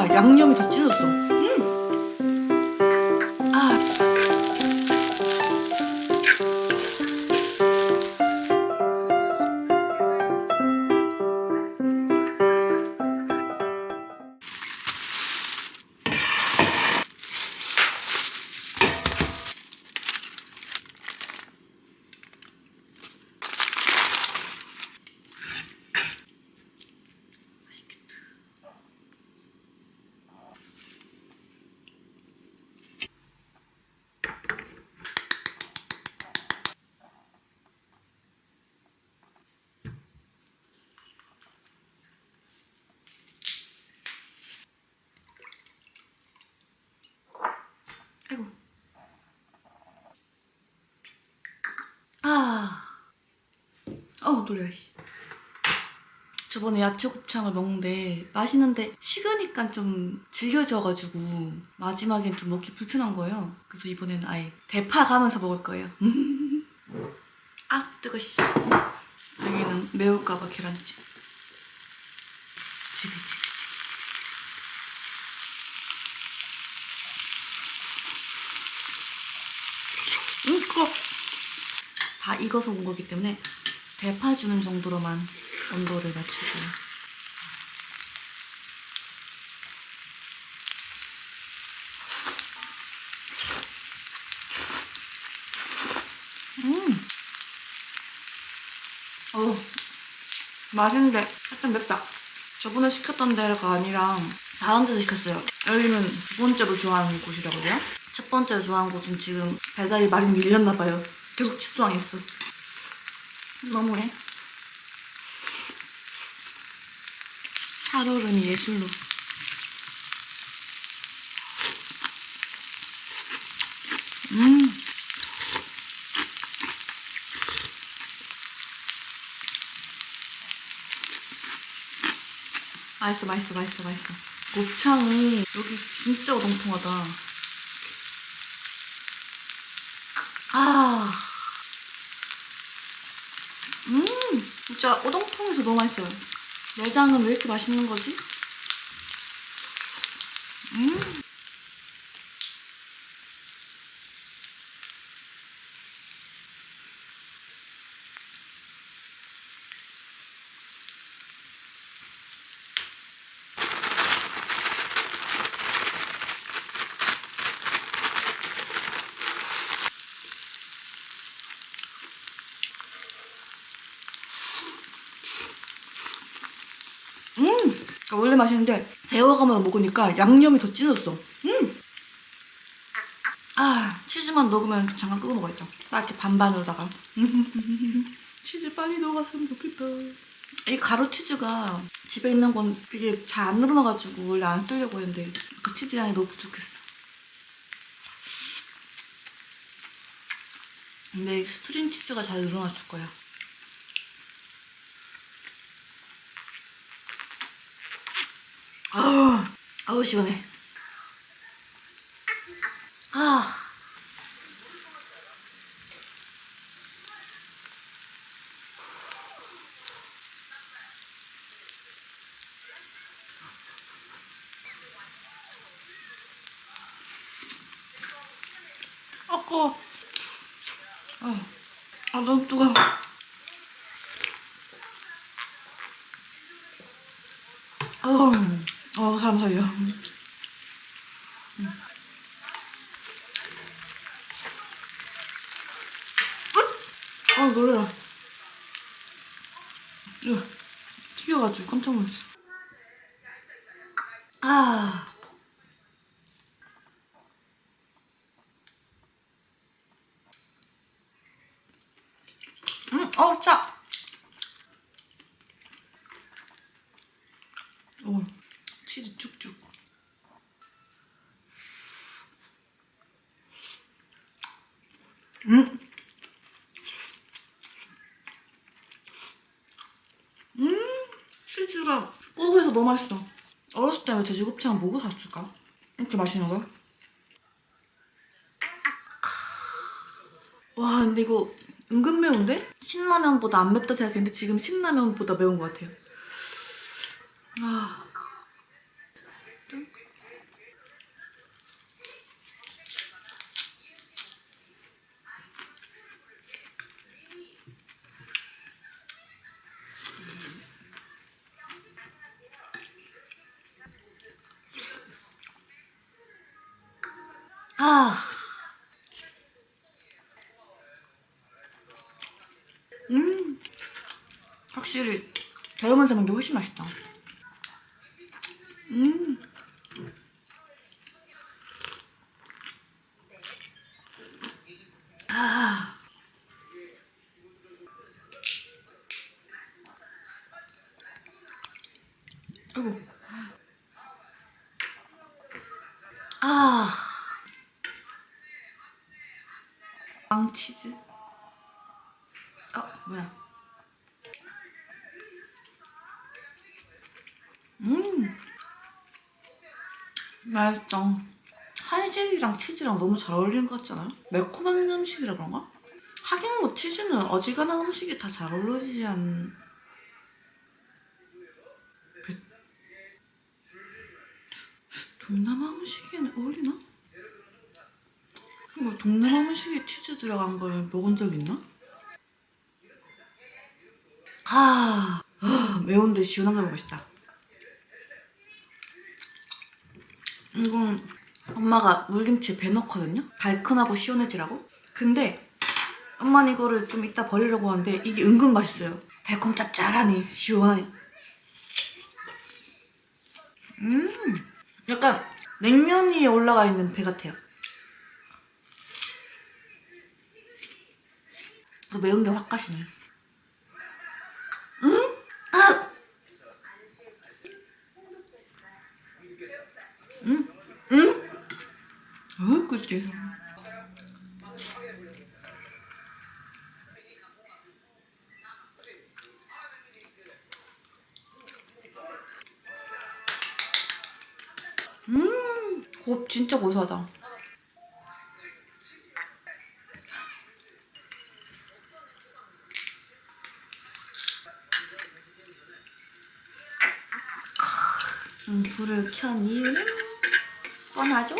먹으니까 양념이 더 찢었어. 아. 아이고. 놀래. 저번에 야채 곱창을 먹는데 맛있는데 식으니까 좀 질겨져가지고 마지막엔 좀 먹기 불편한 거예요. 그래서 이번에는 아예 대파 가면서 먹을 거예요. 아 뜨거 씨. 여기는 매울까봐 계란찜. 지글지글. 그거 다 익어서 온 거기 때문에 대파 주는 정도로만 온도를 맞추고요. 맛있는데 살짝 맵다. 저번에 시켰던 데가 아니라 다른 데서 시켰어요. 여기는 두 번째로 좋아하는 곳이라고요. 첫 번째로 좋아하는 곳은 지금 배달이 많이 밀렸나봐요. 계속 취소당했어. 너무해. 살얼음이 예술로. 맛있어. 곱창이 여기 진짜 오동통하다. 진짜 오동통해서 너무 맛있어요. 내장은 왜 이렇게 맛있는 거지? 원래 맛있는데 데워가면서 먹으니까 양념이 더 찢었어. 치즈만 넣으면 잠깐 끄고 먹어야죠. 딱 이렇게 반반으로다가. 치즈 빨리 넣어갔으면 좋겠다. 이 가루 치즈가 집에 있는 건 이게 잘 안 늘어나가지고 원래 안 쓰려고 했는데 그 치즈 양이 너무 부족했어. 근데 스트링 치즈가 잘 늘어나줄 거야. 아우 시원해. 아까워. 너무 뜨거워. 사람 살려. 놀래라. 튀겨가지고 깜짝 놀랐어. 차. 치즈 쭉쭉. 치즈가 고소해서 너무 맛있어. 어렸을 때 왜 돼지곱창 뭐고 샀을까? 이렇게 맛있는 걸? 와 근데 이거 은근 매운데? 신라면보다 안 맵다 생각했는데 지금 신라면보다 매운 것 같아요. 아, 확실히 데우면서 먹는 게 훨씬 맛있다. 아, 아이고. 아, 빵치즈. 뭐야? 맛있다. 한식이랑 치즈랑 너무 잘 어울리는 것 같지 않아요? 매콤한 음식이라 그런가? 하긴 뭐 치즈는 어지간한 음식이 다 잘 어울리지 않... 동남아 음식에는 어울리나? 뭐 동남아 음식에 치즈 들어간 걸 먹은 적 있나? 매운데 시원한 거 맛있다. 이건 엄마가 물김치에 배 넣거든요? 달큰하고 시원해지라고? 근데 엄마는 이거를 좀 이따 버리려고 하는데 이게 은근 맛있어요. 달콤 짭짤하니 시원하니. 약간 냉면 위에 올라가 있는 배 같아요. 매운 게 확 가시네. 아! 그치? 진짜 고소하다. 불을 켠 이유는 뻔하죠?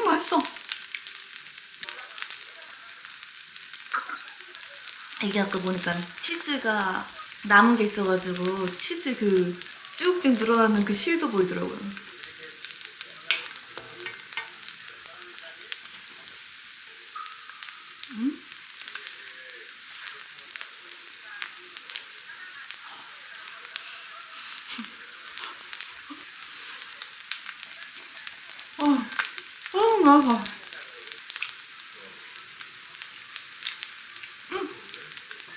맛있어. 이게 아까 보니까 치즈가 남은 게 있어가지고 치즈 그 쭉쭉 늘어나는 그 실도 보이더라고요. 맛있어.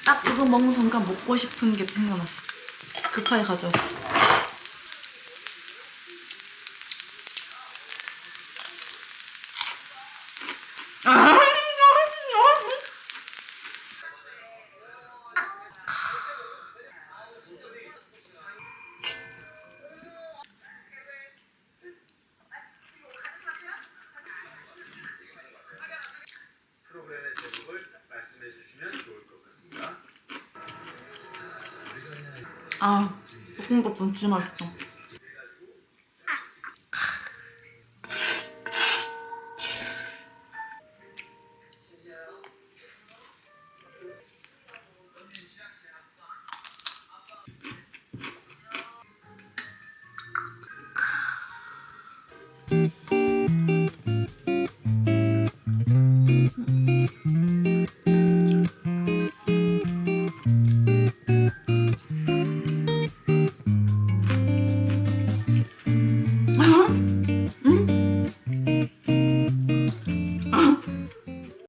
딱 이거 먹는 순간 먹고 싶은 게 생각났어. 급하게 가져왔어. 프로그램의 제목을 말씀해 주시면 좋을 것 같습니다. 볶음밥 진짜 맛있어.